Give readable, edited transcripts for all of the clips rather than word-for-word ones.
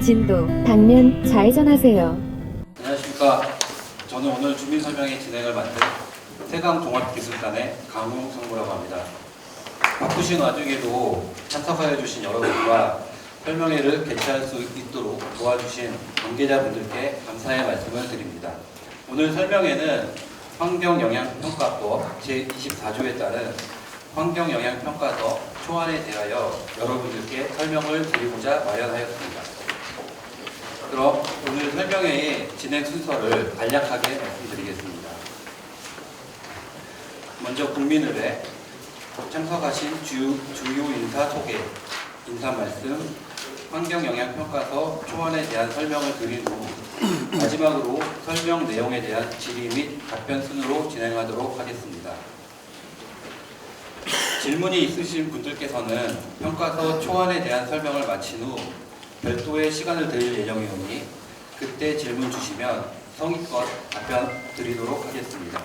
진도 당면 좌회전하세요. 안녕하십니까. 저는 오늘 주민 설명회 진행을 맡은 세강종합기술단의 강웅성무라고 합니다. 바쁘신 와중에도 참석하여 주신 여러분과 설명회를 개최할 수 있도록 도와주신 관계자분들께 감사의 말씀을 드립니다. 오늘 설명회는 환경영향평가법 제24조에 따른 환경영향평가서 초안에 대하여 여러분들께 설명을 드리고자 마련하였습니다. 그럼 오늘 설명회의 진행 순서를 간략하게 말씀드리겠습니다. 먼저 국민의회 참석하신 주요 인사 소개, 인사 말씀, 환경영향평가서 초안에 대한 설명을 드린 후 마지막으로 설명 내용에 대한 질의 및 답변 순으로 진행하도록 하겠습니다. 질문이 있으신 분들께서는 평가서 초안에 대한 설명을 마친 후 별도의 시간을 드릴 예정이오니 그때 질문 주시면 성의껏 답변 드리도록 하겠습니다.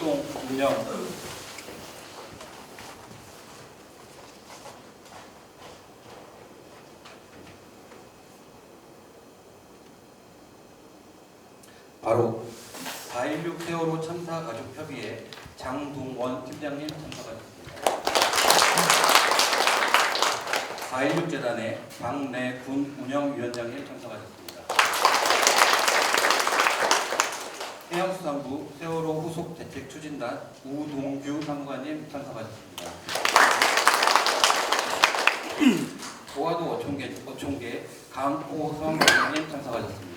활동 운영 바로 4.16 세월호 참사 가족 협의회 장동원 팀장님 참석하셨습니다. 4.16 재단의 박내군 운영위원장님 참석하셨습니다. 해양수산부 세월호 후속 대책 추진단 우동규 상무관님 참석하셨습니다. 고화도 어촌계 강호성 위원장님 참석하셨습니다.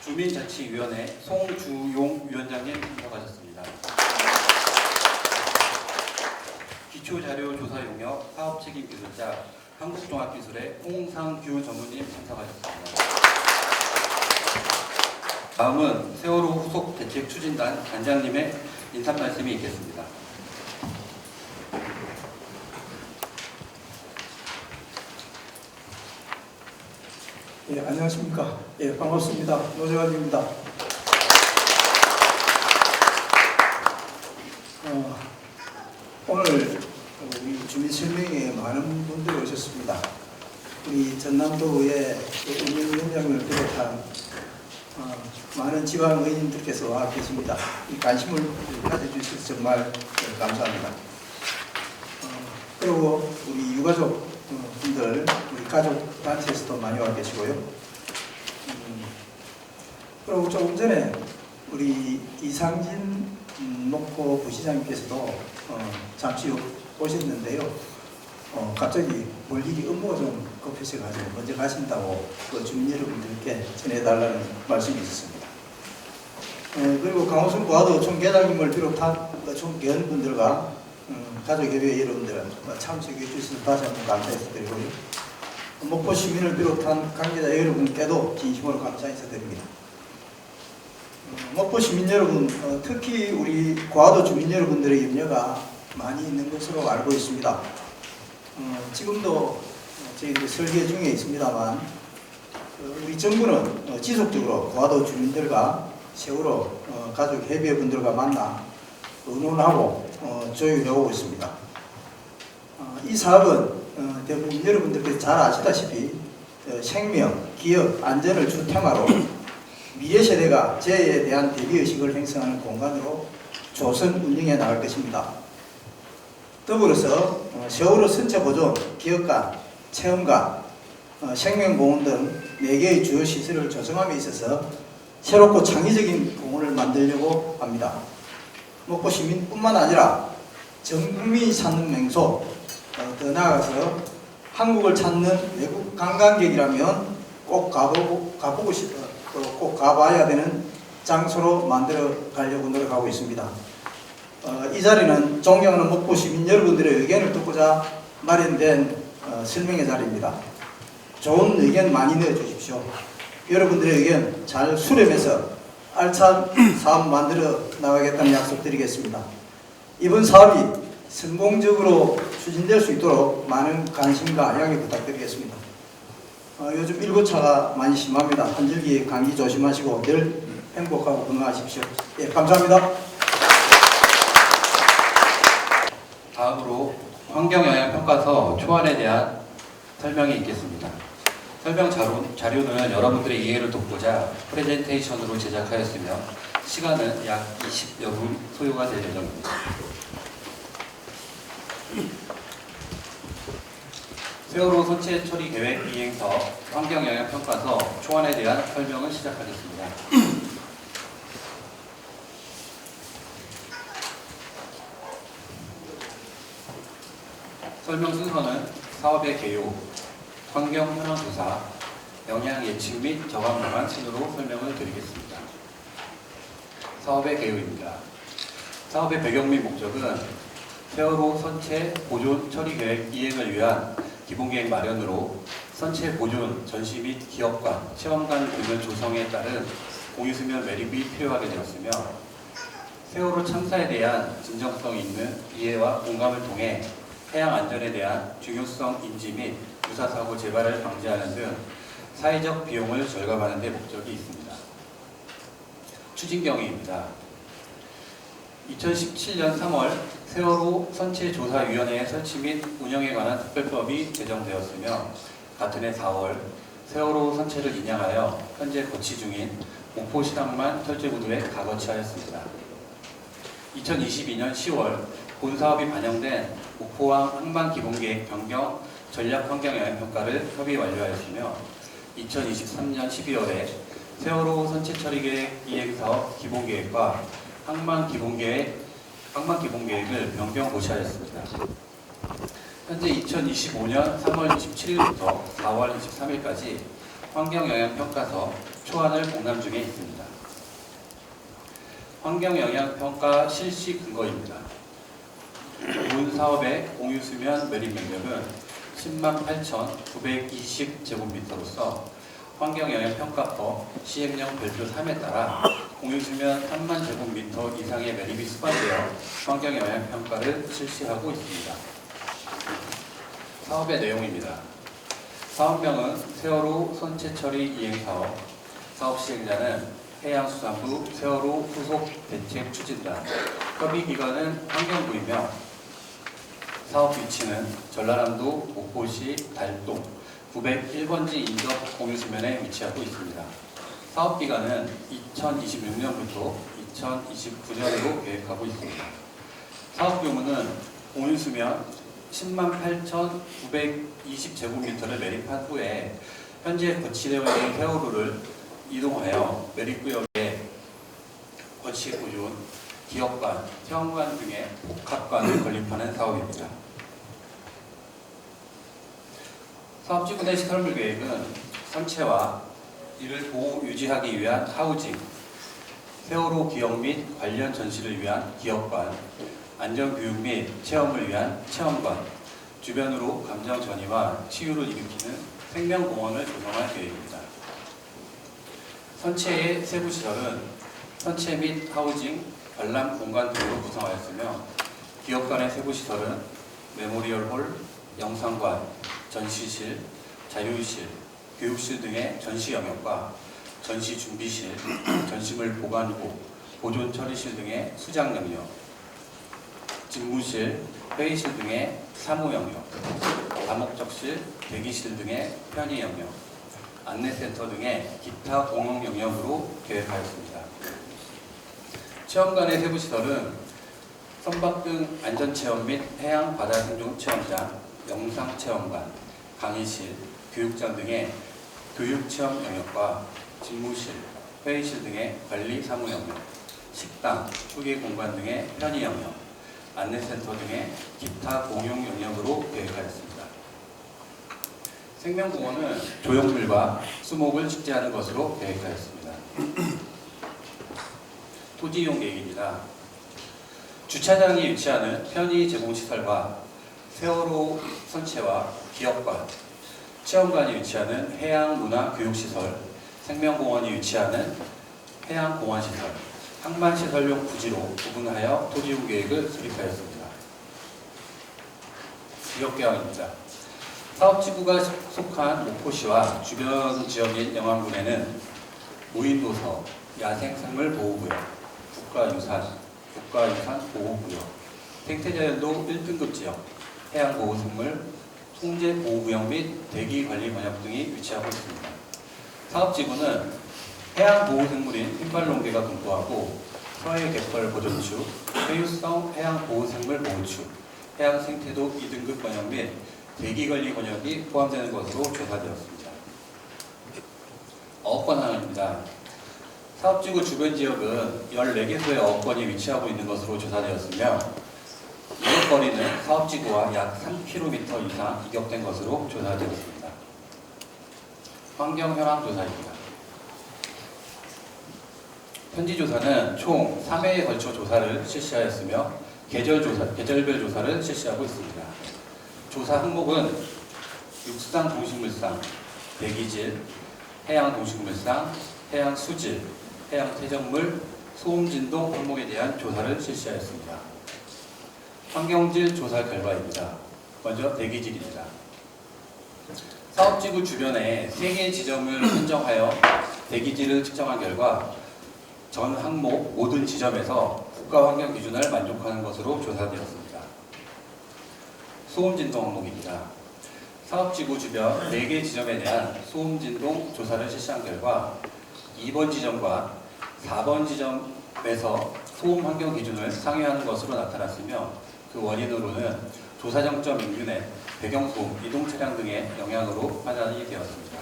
주민자치위원회 송주용 위원장님 참석하셨습니다. 기초자료조사 용역 사업책임기술자 한국종합기술의 홍상규 전무님 참석하셨습니다. 다음은 세월호 후속 대책 추진단 단장님의 인사 말씀이 있겠습니다. 예, 안녕하십니까. 예, 반갑습니다. 노재환입니다. 오늘 우리 주민설명회에 많은 분들이 오셨습니다. 우리 전남도의 운영위원장을 비롯한 많은 지방 의원님들께서 와 계십니다. 이 관심을 가져주셔서 정말 감사합니다. 그리고 우리 유가족 분들, 우리 가족 단체에서도 많이 와 계시고요. 그리고 조금 전에 우리 이상진 녹호 부시장님께서도 잠시 오셨는데요. 갑자기 볼 일이 업무가 좀 급하셔가지고 먼저 가신다고 그 주민 여러분들께 전해달라는 말씀이 있었습니다. 그리고 강호순 고화도 총계장님을 비롯한 총계원분들과 가족협의회 여러분들 참석해 주셔서 다시 한번 감사드리고요. 목포 시민을 비롯한 관계자 여러분께도 진심으로 감사 인사드립니다. 목포 시민 여러분, 특히 우리 고화도 주민 여러분들의 염려가 많이 있는 것으로 알고 있습니다. 지금도 저희들이 설계 중에 있습니다만 우리 정부는 지속적으로 고화도 주민들과 세월호 가족협의회 분들과 만나 의논하고 조율해 오고 있습니다. 이 사업은 대부분 여러분들께서 잘 아시다시피 생명, 기업, 안전을 주 테마로 미래 세대가 재해에 대한 대비의식을 형성하는 공간으로 조선 운영해 나갈 것입니다. 더불어서 세월호 선체 보존, 기업관, 체험관, 생명공원 등 4개의 주요 시설을 조성함에 있어서 새롭고 창의적인 공원을 만들려고 합니다. 목포 시민뿐만 아니라 전 국민이 찾는 명소, 더 나아가서 한국을 찾는 외국 관광객이라면 꼭 가보고 싶어, 꼭 가봐야 되는 장소로 만들어 가려고 노력하고 있습니다. 이 자리는 존경하는 목포 시민 여러분들의 의견을 듣고자 마련된 설명의 자리입니다. 좋은 의견 많이 내어주십시오. 여러분들의 의견 잘 수렴해서 알찬 사업 만들어 나가겠다는 약속 드리겠습니다. 이번 사업이 성공적으로 추진될 수 있도록 많은 관심과 양해 부탁드리겠습니다. 요즘 일교차가 많이 심합니다. 한절기 감기 조심하시고 늘 행복하고 건강하십시오. 예, 감사합니다. 다음으로 환경영향평가서 초안에 대한 설명이 있겠습니다. 설명 자료는 여러분들의 이해를 돕고자 프레젠테이션으로 제작하였으며 시간은 약 20여 분 소요가 될 예정입니다. 세월호 선체 처리 계획 이행서 환경영향평가서 초안에 대한 설명을 시작하겠습니다. 설명 순서는 사업의 개요, 환경 현황 조사, 영향 예측 및 저감 방안 순으로 설명을 드리겠습니다. 사업의 개요입니다. 사업의 배경 및 목적은 세월호 선체 보존 처리 계획 이행을 위한 기본계획 마련으로 선체 보존, 전시 및 기업관, 체험관 등의 조성에 따른 공유수면 매립이 필요하게 되었으며 세월호 참사에 대한 진정성 있는 이해와 공감을 통해 해양 안전에 대한 중요성 인지 및 유사사고 재발을 방지하는 등 사회적 비용을 절감하는 데 목적이 있습니다. 추진 경위입니다. 2017년 3월 세월호 선체조사위원회 설치 및 운영에 관한 특별법이 제정되었으며 같은 해 4월 세월호 선체를 인양하여 현재 거치 중인 목포 신항만 철제구도에 가거치하였습니다. 2022년 10월 본 사업이 반영된 목포항 항만기본계획 변경 전략환경영향평가를 협의 완료하였으며 2023년 12월에 세월호 선체처리계획 이행사업 기본계획과 항만기본계획을 변경 고시하였습니다. 현재 2025년 3월 27일부터 4월 23일까지 환경영향평가서 초안을 공람 중에 있습니다. 환경영향평가 실시 근거입니다. 본 사업의 공유수면 매립 면적은 108,920제곱미터로서 환경영향평가법 시행령 별표 3에 따라 공유수면 3만 제곱미터 이상의 매립이 수반되어 환경영향평가를 실시하고 있습니다. 사업의 내용입니다. 사업명은 세월호 선체처리 이행사업, 사업 시행자는 해양수산부 세월호 후속 대책 추진단, 협의기관은 환경부이며 사업 위치는 전라남도 목포시 달동 901번지 인접 공유수면에 위치하고 있습니다. 사업기간은 2026년부터 2029년으로 계획하고 있습니다. 사업규모는 공유수면 108,920제곱미터를 매립한 후에 현재 거치되어 있는 세월호를 이동하여 매립구역에 거치 보존, 기업관, 체험관 등의 복합관을 건립하는 사업입니다. 사업지구내 시설물 계획은 선체와 이를 보호 유지하기 위한 하우징, 세월호 기억 및 관련 전시를 위한 기업관, 안전교육 및 체험을 위한 체험관, 주변으로 감정 전이와 치유를 일으키는 생명공원을 조성할 계획입니다. 선체의 세부 시설은 선체 및 하우징, 관람 공간 등으로 구성하였으며 기업관의 세부 시설은 메모리얼홀, 영상관, 전시실, 자료실, 교육실 등의 전시 영역과 전시 준비실, 전시물 보관고, 보존 처리실 등의 수장 영역, 집무실, 회의실 등의 사무 영역, 다목적실, 대기실 등의 편의 영역, 안내센터 등의 기타 공용 영역으로 계획하였습니다. 체험관의 세부 시설은 선박 등 안전체험 및 해양 바다 생존 체험장, 영상체험관, 강의실, 교육장 등의 교육체험 영역과 집무실, 회의실 등의 관리 사무 영역, 식당, 후기 공간 등의 편의 영역, 안내센터 등의 기타 공용 영역으로 계획하였습니다. 생명공원은 조형물과 수목을 축제하는 것으로 계획하였습니다. 토지 이용 계획입니다. 주차장이 위치하는 편의 제공시설과 세월호 선체와 기업관, 체험관이 위치하는 해양문화교육시설, 생명공원이 위치하는 해양공원시설, 항만시설용 부지로 구분하여 토지이용 계획을 수립하였습니다. 지역계획입니다. 사업지구가 속한 목포시와 주변 지역인 영암군에는 무인도서, 야생생물보호구역, 국가유산 보호구역, 생태자연도 1등급 지역, 해양보호생물, 통제보호구역 및 대기관리관역 등이 위치하고 있습니다. 사업지구는 해양보호생물인 흰발롱개가 분포하고 서해갯벌 보존추, 회유성 해양보호생물 보호추, 해양생태도 2등급 관역 및 대기관리관역이 포함되는 것으로 조사되었습니다. 어업권 상황입니다. 사업지구 주변 지역은 14개소의 어업권이 위치하고 있는 것으로 조사되었으며 이격거리는 사업지구와 약 3km 이상 이격된 것으로 조사되었습니다. 환경현황조사입니다. 현지조사는 총 3회에 걸쳐 조사를 실시하였으며 계절별 조사를 실시하고 있습니다. 조사 항목은 육상 동식물상, 대기질, 해양 동식물상, 해양 수질, 해양 퇴적물, 소음 진동 항목에 대한 조사를 실시하였습니다. 환경질 조사 결과입니다. 먼저 대기질입니다. 사업지구 주변에 3개의 지점을 선정하여 대기질을 측정한 결과 전 항목 모든 지점에서 국가환경 기준을 만족하는 것으로 조사되었습니다. 소음 진동 항목입니다. 사업지구 주변 4개 지점에 대한 소음 진동 조사를 실시한 결과 2번 지점과 4번 지점에서 소음 환경 기준을 상회하는 것으로 나타났으며 그 원인으로는 조사 정점 인근의 배경소음, 이동 차량 등의 영향으로 판단이 되었습니다.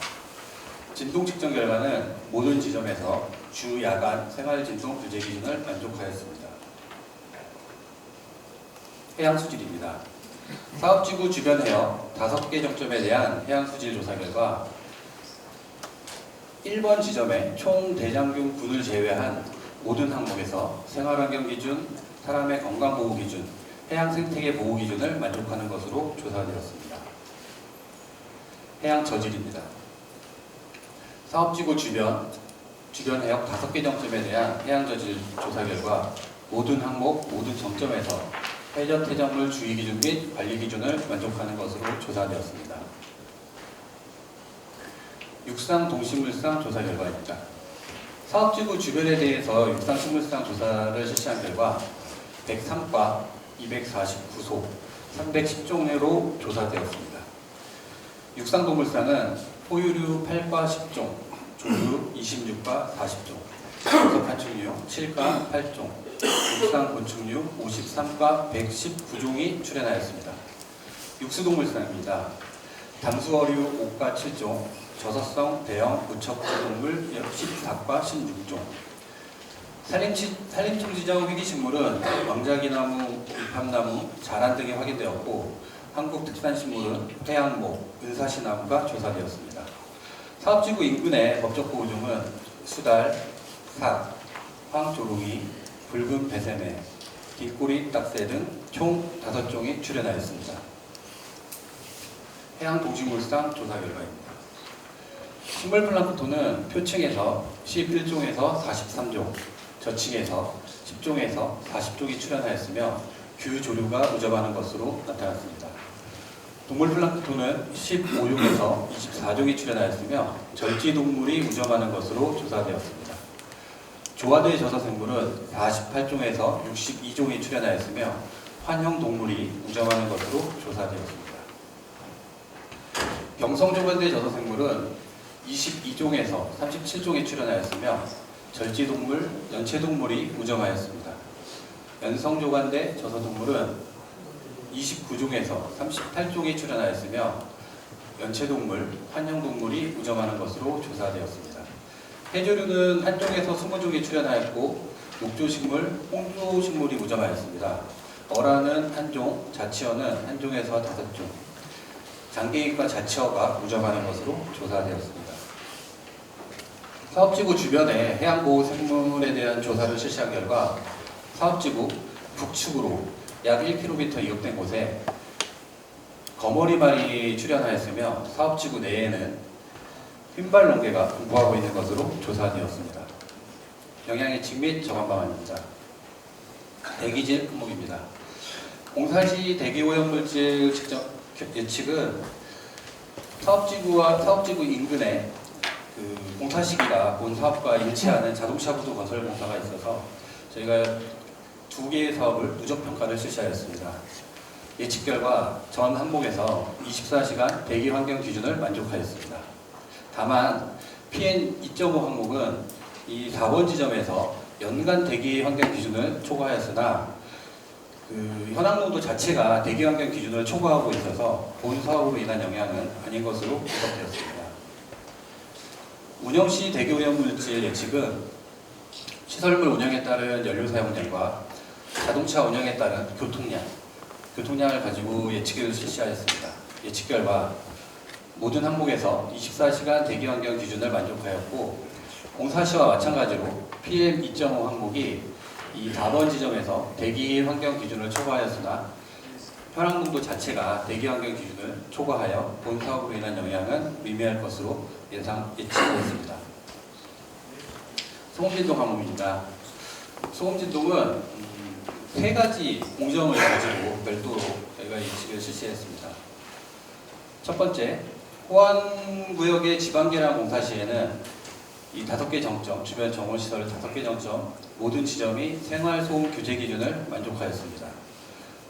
진동 측정 결과는 모든 지점에서 주, 야간, 생활진동 규제 기준을 만족하였습니다. 해양수질입니다. 사업지구 주변 해역 5개 정점에 대한 해양수질 조사 결과 1번 지점에 총 대장균 군을 제외한 모든 항목에서 생활환경 기준, 사람의 건강보호 기준, 해양생태계 보호 기준을 만족하는 것으로 조사되었습니다. 해양 저질입니다. 사업지구 주변 해역 5개 정점에 대한 해양 저질 조사 결과 모든 항목, 모든 정점에서 해저 퇴적물 주의 기준 및 관리 기준을 만족하는 것으로 조사되었습니다. 육상 동식물상 조사 결과입니다. 사업지구 주변에 대해서 육상 식물상 조사를 실시한 결과 103과 249소, 310종으로 조사되었습니다. 육상동물상은 포유류 8과 10종, 조류 26과 40종, 버섯파충류 7과 8종, 육상곤충류 53과 119종이 출현하였습니다. 육수동물상입니다. 담수어류 5과 7종, 저서성 대형 무척지동물 14과 16종, 산림청지정 위기식물은 왕자기나무, 이팝나무, 자란 등이 확인되었고 한국특산식물은 해양목, 은사시나무가 조사되었습니다. 사업지구 인근의 법적보호종은 수달, 삭, 황조롱이, 붉은 배새매, 긴꼬리 딱새 등 총 5종이 출현하였습니다. 해양동식물상 조사 결과입니다. 식물플랑크톤은 표층에서 11종에서 43종, 저층에서 10종에서 40종이 출현하였으며 규조류가 우접하는 것으로 나타났습니다. 동물플랑크톤은 15종에서 24종이 출현하였으며 절지동물이 우접하는 것으로 조사되었습니다. 조화대 저서생물은 48종에서 62종이 출현하였으며 환형동물이 우접하는 것으로 조사되었습니다. 경성조관대 저서생물은 22종에서 37종이 출현하였으며 절지동물, 연체동물이 우정하였습니다. 연성조관대 저서동물은 29종에서 38종이 출현하였으며 연체동물, 환형동물이 우정하는 것으로 조사되었습니다. 해조류는 1종에서 20종이 출현하였고 목조식물, 홍조식물이 우정하였습니다. 어라는 1종, 자치어는 1종에서 5종, 장개익과 자치어가 우정하는 것으로 조사되었습니다. 사업지구 주변의 해양보호생물에 대한 조사를 실시한 결과 사업지구 북측으로 약 1km 이격된 곳에 거머리말이 출현하였으며 사업지구 내에는 흰발롱개가 분포하고 있는 것으로 조사되었습니다. 영양예측 및 저감 방안입니다. 대기질 품목입니다. 공사시 대기오염물질 예측은 사업지구 인근에 공사 시기가 본 사업과 일치하는 자동차 구도 건설 공사가 있어서 저희가 두 개의 사업을 누적 평가를 실시하였습니다. 예측 결과 전 항목에서 24시간 대기 환경 기준을 만족하였습니다. 다만 PN 2.5 항목은 이 4번 지점에서 연간 대기 환경 기준을 초과하였으나 현황 농도 자체가 대기 환경 기준을 초과하고 있어서 본 사업으로 인한 영향은 아닌 것으로 분석되었습니다. 운영 시 대기 오염 물질 예측은 시설물 운영에 따른 연료 사용량과 자동차 운영에 따른 교통량을 가지고 예측을 실시하였습니다. 예측 결과 모든 항목에서 24시간 대기 환경 기준을 만족하였고 공사 시와 마찬가지로 PM 2.5 항목이 이 4번 지점에서 대기 환경 기준을 초과하였으나 현황 농도 자체가 대기 환경 기준을 초과하여 본 사업으로 인한 영향은 미미할 것으로 예측되었습니다. 소음진동 항목입니다. 소음진동은 세 가지 공정을 가지고 별도로 저희가 예측을 실시했습니다. 첫 번째, 호안구역의 지방계량 공사 시에는 이 5개 정점, 주변 정원시설 5개 정점 모든 지점이 생활소음 규제 기준을 만족하였습니다.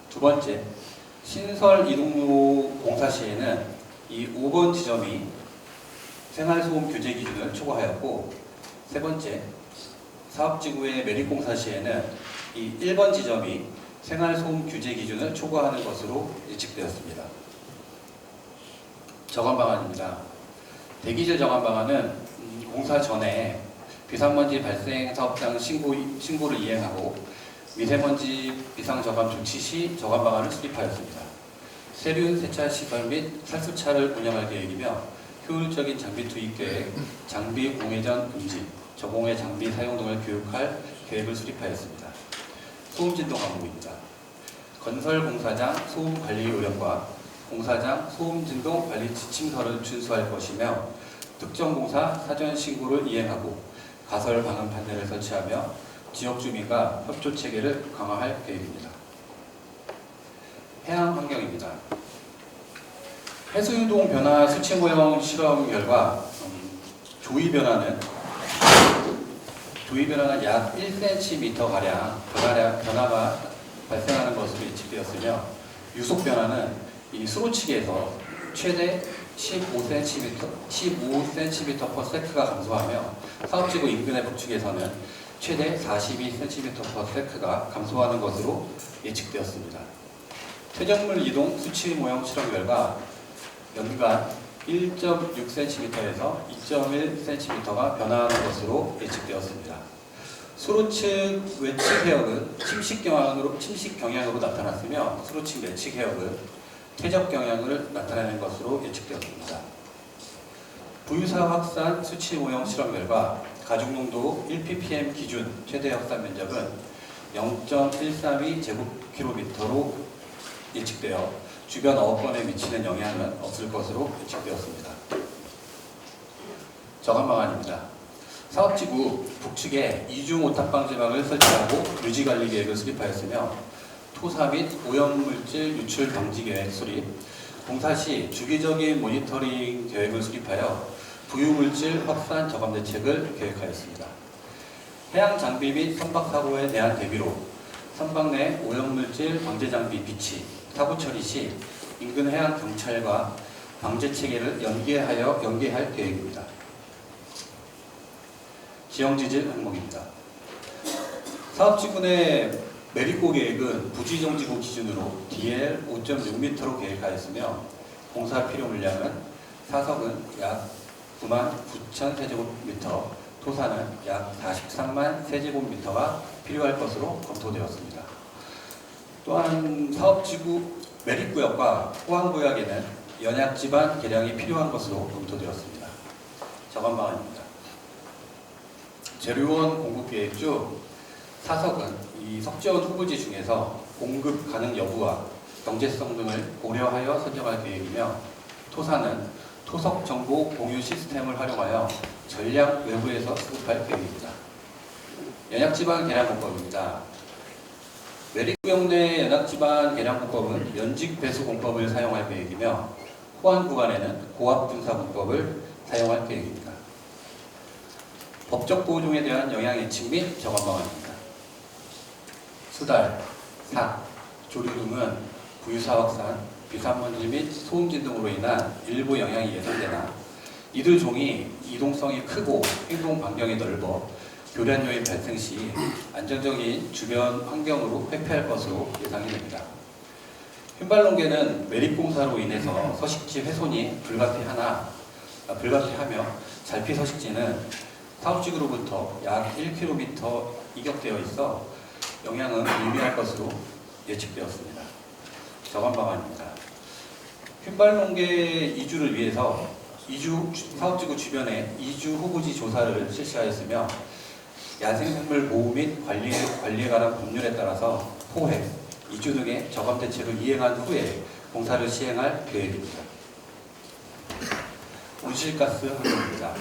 두 번째, 신설 이동로 공사 시에는 이 5번 지점이 생활소음 규제 기준을 초과하였고, 세 번째, 사업지구의 매립공사 시에는 이 1번 지점이 생활소음 규제 기준을 초과하는 것으로 예측되었습니다. 저감 방안입니다. 대기질 저감 방안은 공사 전에 비상먼지 발생 사업장 신고를 이행하고 미세먼지 비상 저감 조치 시 저감 방안을 수립하였습니다. 세륜 세차 시설 및 살수차를 운영할 계획이며 효율적인 장비 투입 계획, 장비 공회전 금지, 저공해 장비 사용 등을 교육할 계획을 수립하였습니다. 소음진동 항목입니다. 건설 공사장 소음 관리 요령과 공사장 소음진동 관리 지침서를 준수할 것이며 특정 공사 사전 신고를 이행하고 가설 방음 판넬을 설치하며 지역 주민과 협조 체계를 강화할 계획입니다. 해양 환경입니다. 해수유동 변화 수치 모형 실험 결과 조위 변화는 약 1cm 변화가 발생하는 것으로 예측되었으며 유속 변화는 이 수로치기에서 최대 15cm/s가 감소하며 사업지구 인근의 북측에서는 최대 42cm/s가 감소하는 것으로 예측되었습니다. 퇴적물 이동 수치 모형 실험 결과 연간 1.6cm에서 2.1cm가 변화하는 것으로 예측되었습니다. 수로측 외측 해역은 침식 경향으로 나타났으며 수로측 내측 해역은 퇴적 경향을 나타내는 것으로 예측되었습니다. 부유사 확산 수치 모형 실험 결과 가중 농도 1ppm 기준 최대 확산 면적은 0.132제곱킬로미터로 예측되어 주변 어업권에 미치는 영향은 없을 것으로 예측되었습니다. 저감 방안입니다. 사업지구 북측에 이중 오탑 방지망을 설치하고 유지관리 계획을 수립하였으며 토사 및 오염물질 유출 방지 계획 수립, 공사 시 주기적인 모니터링 계획을 수립하여 부유물질 확산 저감 대책을 계획하였습니다. 해양 장비 및 선박 사고에 대한 대비로 선박 내 오염물질 방제 장비 비치, 사고 처리 시 인근 해양 경찰과 방제 체계를 연계할 계획입니다. 지형지질 항목입니다. 사업지구 내 매립고 계획은 부지정지구 기준으로 DL 5.6m로 계획하였으며 공사 필요 물량은 사석은 약 99,000세제곱미터, 토사는 약 43만 세제곱미터가 필요할 것으로 검토되었습니다. 또한 사업지구 매립구역과 호황구역에는 연약지반 개량이 필요한 것으로 검토되었습니다. 저감 방안입니다. 재료원 공급 계획 중 사석은 이 석재원 후보지 중에서 공급 가능 여부와 경제성 등을 고려하여 선정할 계획이며 토사는 토석 정보 공유 시스템을 활용하여 전략 외부에서 수급할 계획입니다. 연약지반 개량공법입니다. 매립구역 내 연약지반 개량공법은 연직 배수 공법을 사용할 계획이며 호안 구간에는 고압 분사 공법을 사용할 계획입니다. 법적 보호종에 대한 영향 예측 및 저감 방안입니다. 수달, 삭, 조류 등은 부유사 확산, 비산먼지 및 소음진 등으로 인한 일부 영향이 예상되나 이들 종이 이동성이 크고 행동 반경이 넓어 교란 요인 발생 시 안정적인 주변 환경으로 회피할 것으로 예상이 됩니다. 흰발롱개는 매립공사로 인해서 서식지 훼손이 불가피하며 잘피서식지는 사업지구로부터 약 1km 이격되어 있어 영향은 미미할 것으로 예측되었습니다. 저감 방안입니다. 흰발롱개 이주를 위해서 사업지구 주변에 이주 후보지 조사를 실시하였으며 야생생물 보호 및 관리에 관한 법률에 따라서 포획, 이주 등의 저감 대책을 이행한 후에 공사를 시행할 계획입니다. 온실가스 환경입니다.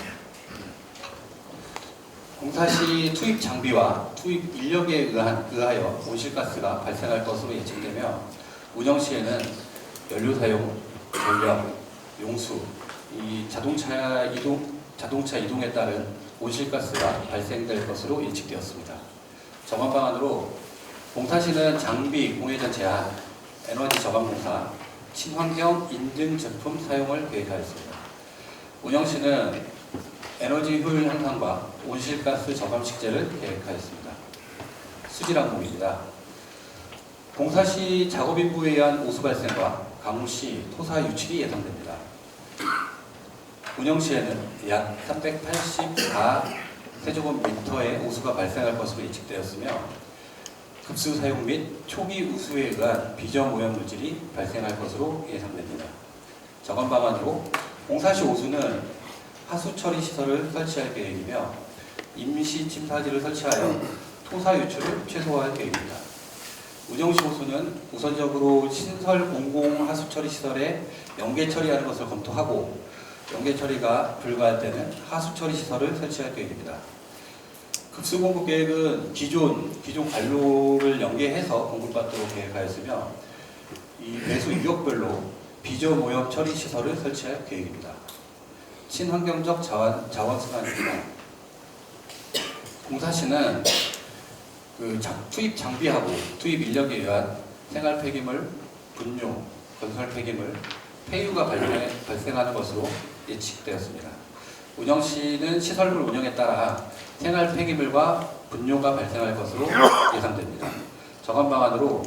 공사 시 투입 장비와 투입 인력에 의하여 온실가스가 발생할 것으로 예측되며 운영 시에는 연료 사용, 전력, 용수, 이 자동차 이동에 따른 온실가스가 발생될 것으로 예측되었습니다. 저감 방안으로 공사 시는 장비 공회전 제한, 에너지 저감 공사, 친환경 인증 제품 사용을 계획하였습니다. 운영 시는 에너지 효율 향상과 온실가스 저감 식재를 계획하였습니다. 수질 항목입니다. 공사 시 작업 인부에 의한 오수 발생과 강우 시 토사 유출이 예상됩니다. 운영 시에는 약 384세제곱미터의 오수가 발생할 것으로 예측되었으며 급수 사용 및 초기 우수에 의한 비전 오염 물질이 발생할 것으로 예상됩니다. 저감 방안으로 공사 시 오수는 하수 처리 시설을 설치할 계획이며 임시 침사지를 설치하여 토사 유출을 최소화할 계획입니다. 운영 시 오수는 우선적으로 신설 공공 하수 처리 시설에 연계 처리하는 것을 검토하고 연계 처리가 불가할 때는 하수 처리 시설을 설치할 계획입니다. 급수 공급 계획은 기존 관로를 연계해서 공급받도록 계획하였으며 이 배수 유역별로 비전 오염 처리 시설을 설치할 계획입니다. 친환경적 자원 순환입니다. 공사 시는 투입 장비하고 투입 인력에 의한 생활 폐기물, 분뇨, 건설 폐기물, 폐유가 발생하는 것으로 예측되었습니다. 운영 시는 시설물 운영에 따라 생활 폐기물과 분뇨가 발생할 것으로 예상됩니다. 저감 방안으로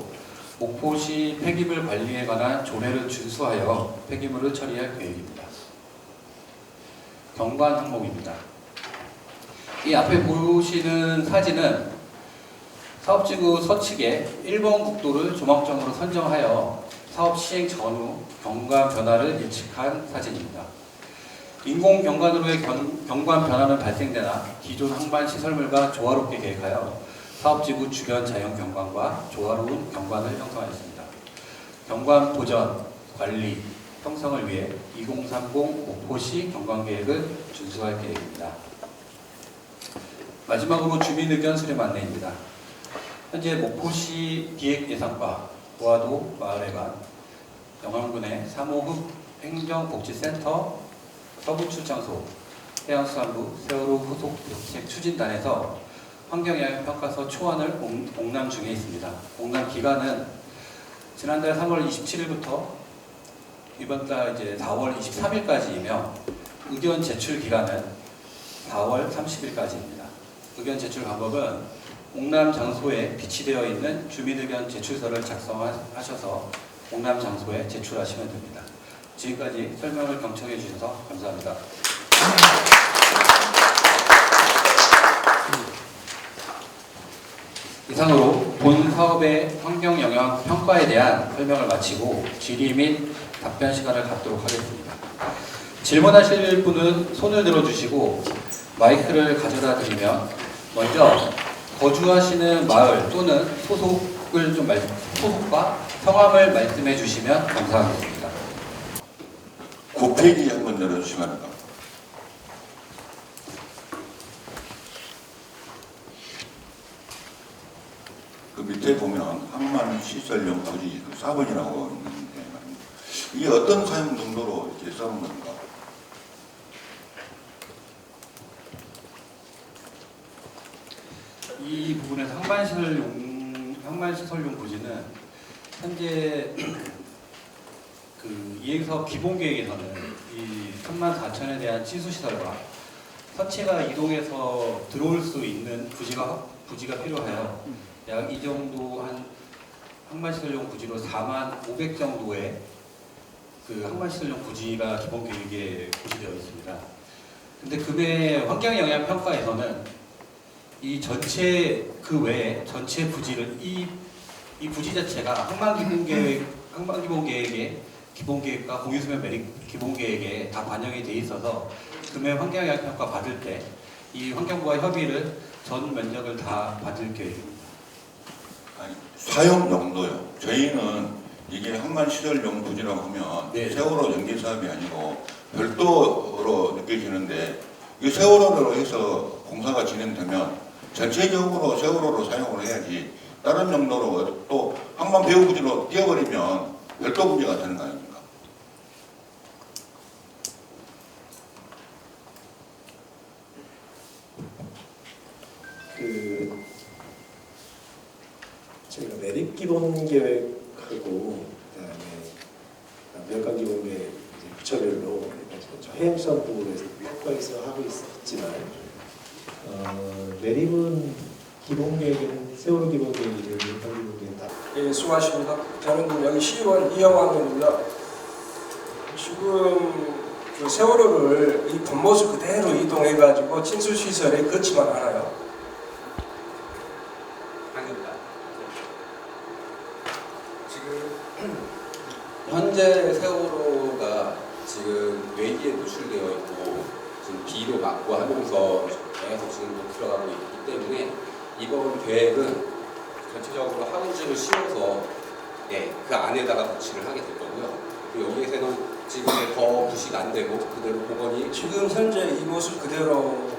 목포시 폐기물 관리에 관한 조례를 준수하여 폐기물을 처리할 계획입니다. 경관 항목입니다. 이 앞에 보시는 사진은 사업지구 서측에 1번 국도를 조망점으로 선정하여 사업 시행 전후 경관 변화를 예측한 사진입니다. 인공 경관으로의 경관 변화는 발생되나 기존 항반 시설물과 조화롭게 계획하여 사업지구 주변 자연 경관과 조화로운 경관을 형성하였습니다. 경관 보전, 관리, 형성을 위해 2030 목포시 경관계획을 준수할 계획입니다. 마지막으로 주민 의견 수렴 안내입니다. 현재 목포시 기획예산과 보아도 마을회관, 영암군의 3호읍 행정복지센터 서부출장소, 해양수산부 세월호 후속 대책 추진단에서 환경영향평가서 초안을 공람 중에 있습니다. 공람 기간은 지난달 3월 27일부터 이번 달 이제 4월 23일까지이며 의견 제출 기간은 4월 30일까지입니다. 의견 제출 방법은 공람 장소에 비치되어 있는 주민의견 제출서를 작성하셔서 공람 장소에 제출하시면 됩니다. 지금까지 설명을 경청해 주셔서 감사합니다. 이상으로 본 사업의 환경 영향 평가에 대한 설명을 마치고 질의 및 답변 시간을 갖도록 하겠습니다. 질문하실 분은 손을 들어주시고 마이크를 가져다 드리면 먼저 거주하시는 마을 또는 소속과 성함을 말씀해 주시면 감사하겠습니다. 9페이지 한번 열어주시면 합니다. 그 밑에 보면 항만 시설용 부지 4번이라고 있는데 이게 어떤 사용 정도로 이렇게 써놓은 겁니까? 이 부분에서 항반시설 항만시설용 부지는 현재 그 이행사업 기본계획에서는 이 34,000에 대한 친수시설과 선체가 이동해서 들어올 수 있는 부지가 필요해요. 약 이 정도 한 항만시설용 부지로 4,500 정도의 그 항만시설용 부지가 기본계획에 고시되어 있습니다. 근데 금해 환경영향평가에서는 이 전체 그 외에 전체 부지를 이 부지 자체가 항만기본계획의 기본계획과 공유수면 매립 기본계획에 다 반영이 돼 있어서 금해 환경영향평가 받을 때 이 환경부와 협의를 전 면적을 다 받을 계획입니다. 아니, 사용 용도요. 저희는 이게 항만시설용 부지라고 하면 네. 세월호 연계 사업이 아니고 별도로 느껴지는데 이 세월호로 해서 공사가 진행되면 전체적으로 세월호로 사용을 해야지 다른 용도로 또 항만 배후 부지로 띄워버리면 별도 부지가 되는 거 아닙니까? 저희가 매립 기본 계획하고 그다음에 멸관 기본 계획 부처별로 해양수산 부분에서 평가해서 하고 있었지만 매립은 기본 계획은 세월호 기본 계획이죠. 멸관 기본 계획 다. 예, 수고하십니다. 저는 여기 시의원 이영환입니다. 지금 그 세월호를 이 본모습 그대로 이동해가지고 친수시설에 거치만 않아요. 아닙니다. 지금 현재 세월호가 지금 외기에 노출되어 있고 지금 비도 맞고 하면서 계속 지금 못 들어가고 있기 때문에 이번 계획은 전체적으로 하우징을 씌워서 그 안에다가 배치를 하게 될 거고요. 그리고 여기에서는 지금 더 부식 안 되고 그대로 복원이 지금 현재 이 모습 그대로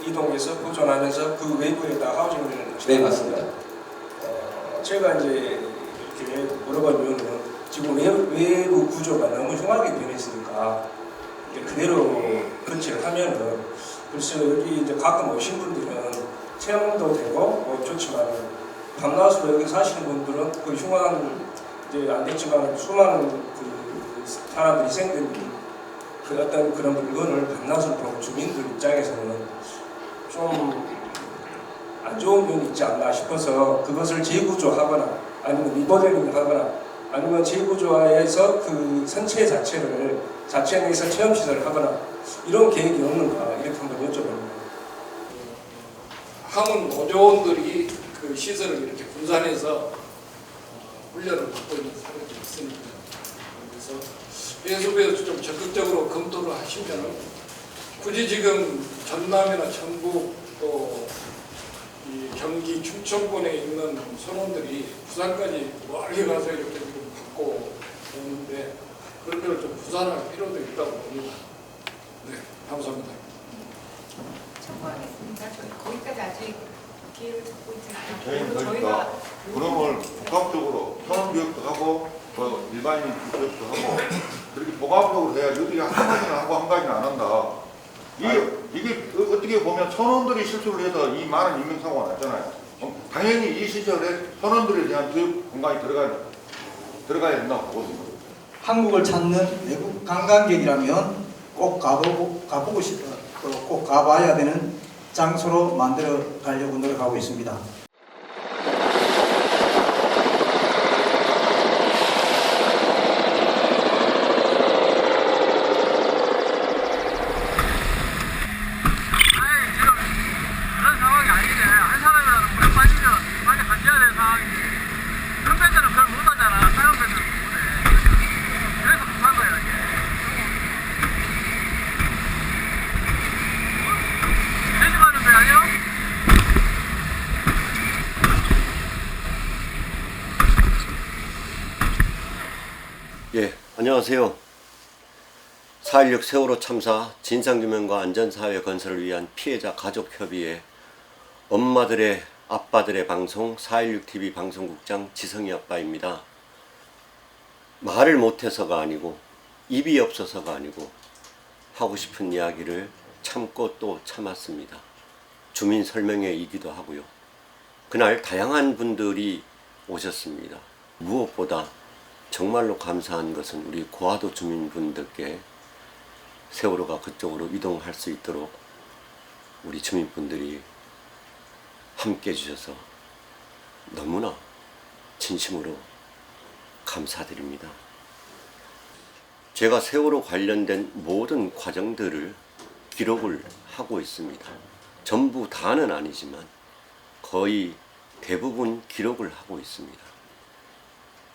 이동해서 보존하면서 그 외부에다 하우징을 네, 맞습니다. 제가 이제 이렇게 물어본 이유는 지금 외부 구조가 너무 흉하게 변했으니까 그대로 거치를 하면은 글쎄 여기 이제 가끔 오신 분들은 체험도 되고 뭐 좋지만 밤낮으로 여기 사시는 분들은 그 흉한 이제 안 됐지만 수많은 그 사람들이 희생된 그 어떤 그런 물건을 밤낮으로 보고 주민들 입장에서는 좀 안 좋은 면이 있지 않나 싶어서 그것을 재구조하거나 아니면 리모델링을 하거나 아니면 재구조화해서 그 선체 자체 내에서 체험시설을 하거나 이런 계획이 없는가 이렇게 한번 여쭤봅니다. 항운 노조원들이 그 시설을 이렇게 분산해서 훈련을 받고 있는 사례도 있으니까 그래서 배수부에서 좀 적극적으로 검토를 하시면 굳이 지금 전남이나 전북 또 이 경기 충청권에 있는 선원들이 부산까지 멀리 가서 이렇게 지금 받고 오는데 그런 걸 좀 부산할 필요도 있다고 봅니다. 네, 감사합니다. 참고하겠습니다. 저희 거기까지 아직 기회를 잡고 있지 저희는 않고 그러니까 그럼을 복합적으로 선언교육도 하고 일반인 교육도 하고 그렇게 복합적으로 해야지 어떻게 한 가지는 하고 한 가지는 안 한다. 이게 어떻게 보면 선원들이 실수를 해서 이 많은 인명사고가 났잖아요. 당연히 이 시절에 선원들에 대한 교육 공간이 들어가야 된다고 보거든요. 한국을 찾는 외국 관광객이라면 꼭 가보고 싶어 꼭 가봐야 되는 장소로 만들어 가려고 노력하고 있습니다. 예, 안녕하세요. 4.16 세월호 참사 진상규명과 안전사회 건설을 위한 피해자 가족협의회 엄마들의 아빠들의 방송 4.16TV 방송국장 지성이 아빠입니다. 말을 못해서가 아니고 입이 없어서가 아니고 하고 싶은 이야기를 참고 또 참았습니다. 주민 설명회이기도 하고요. 그날 다양한 분들이 오셨습니다. 무엇보다 정말로 감사한 것은 우리 고화도 주민분들께 세월호가 그쪽으로 이동할 수 있도록 우리 주민분들이 함께 해주셔서 너무나 진심으로 감사드립니다. 제가 세월호 관련된 모든 과정들을 기록을 하고 있습니다. 전부 다는 아니지만 거의 대부분 기록을 하고 있습니다.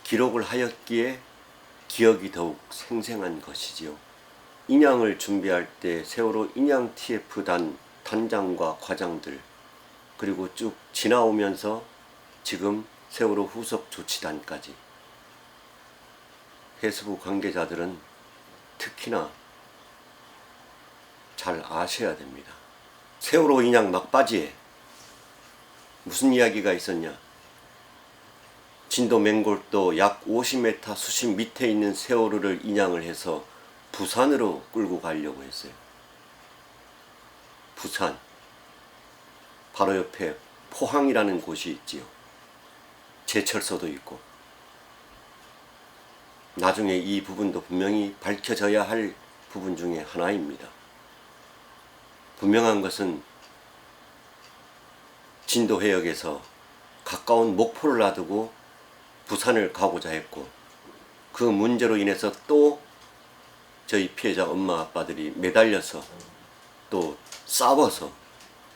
기록을 하였기에 기억이 더욱 생생한 것이지요. 인양을 준비할 때 세월호 인양 TF단 단장과 과장들, 그리고 쭉 지나오면서 지금 세월호 후속 조치단까지 해수부 관계자들은 특히나 잘 아셔야 됩니다. 세월호 인양 막바지에 무슨 이야기가 있었냐? 진도 맹골도 약 50m 수심 밑에 있는 세월호를 인양을 해서 부산으로 끌고 가려고 했어요. 부산 바로 옆에 포항이라는 곳이 있지요. 제철소도 있고. 나중에 이 부분도 분명히 밝혀져야 할 부분 중에 하나입니다. 분명한 것은 진도 해역에서 가까운 목포를 놔두고 부산을 가고자 했고, 그 문제로 인해서 또 저희 피해자 엄마 아빠들이 매달려서 또 싸워서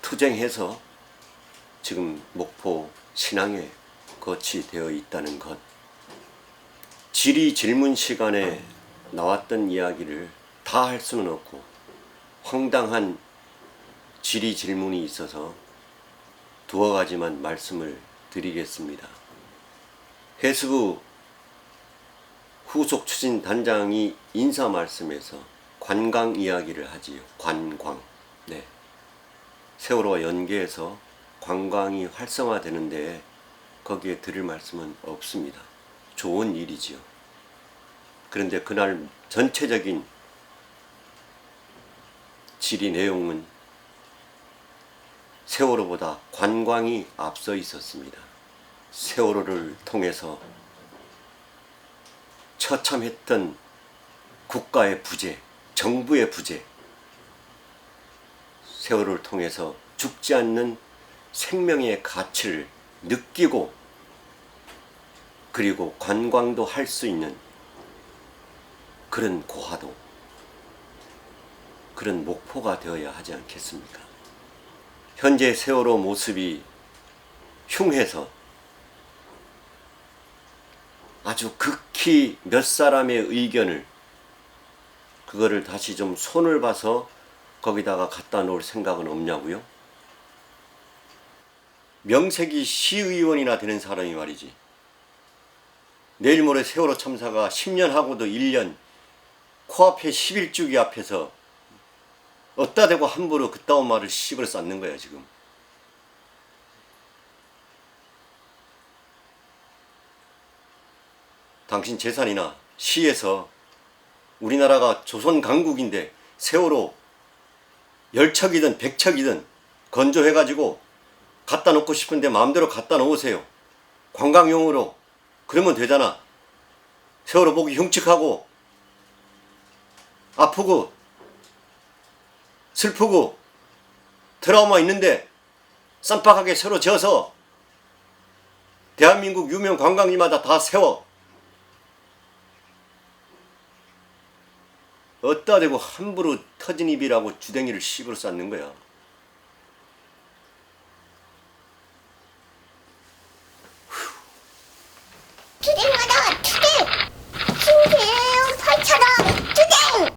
투쟁해서 지금 목포 신항에 거치되어 있다는 것. 질의 질문 시간에 나왔던 이야기를 다 할 수는 없고 황당한 질의 질문이 있어서 두어 가지만 말씀을 드리겠습니다. 해수부 후속 추진 단장이 인사 말씀에서 관광 이야기를 하지요. 관광. 네. 세월호와 연계해서 관광이 활성화되는데 거기에 드릴 말씀은 없습니다. 좋은 일이지요. 그런데 그날 전체적인 질의 내용은 세월호보다 관광이 앞서 있었습니다. 세월호를 통해서 처참했던 국가의 부재, 정부의 부재, 세월호를 통해서 죽지 않는 생명의 가치를 느끼고 그리고 관광도 할 수 있는 그런 고화도, 그런 목포가 되어야 하지 않겠습니까? 현재 세월호 모습이 흉해서 아주 극히 몇 사람의 의견을 그거를 다시 좀 손을 봐서 거기다가 갖다 놓을 생각은 없냐고요? 명색이 시의원이나 되는 사람이 말이지, 내일 모레 세월호 참사가 10년 하고도 1년 코앞에 11주기 앞에서 어따 대고 함부로 그따운 말을 씹을 쌓는 거야 지금. 당신 재산이나 시에서 우리나라가 조선 강국인데 세월호 10척이든 100척이든 건조해가지고 갖다 놓고 싶은데 마음대로 갖다 놓으세요. 관광용으로. 그러면 되잖아. 세월호 보기 흉측하고 아프고 슬프고 트라우마 있는데 쌈박하게 새로 지어서 대한민국 유명 관광지마다 다 세워. 어따 대고 함부로 터진 입이라고 주댕이를 씹으로 쌓는 거야.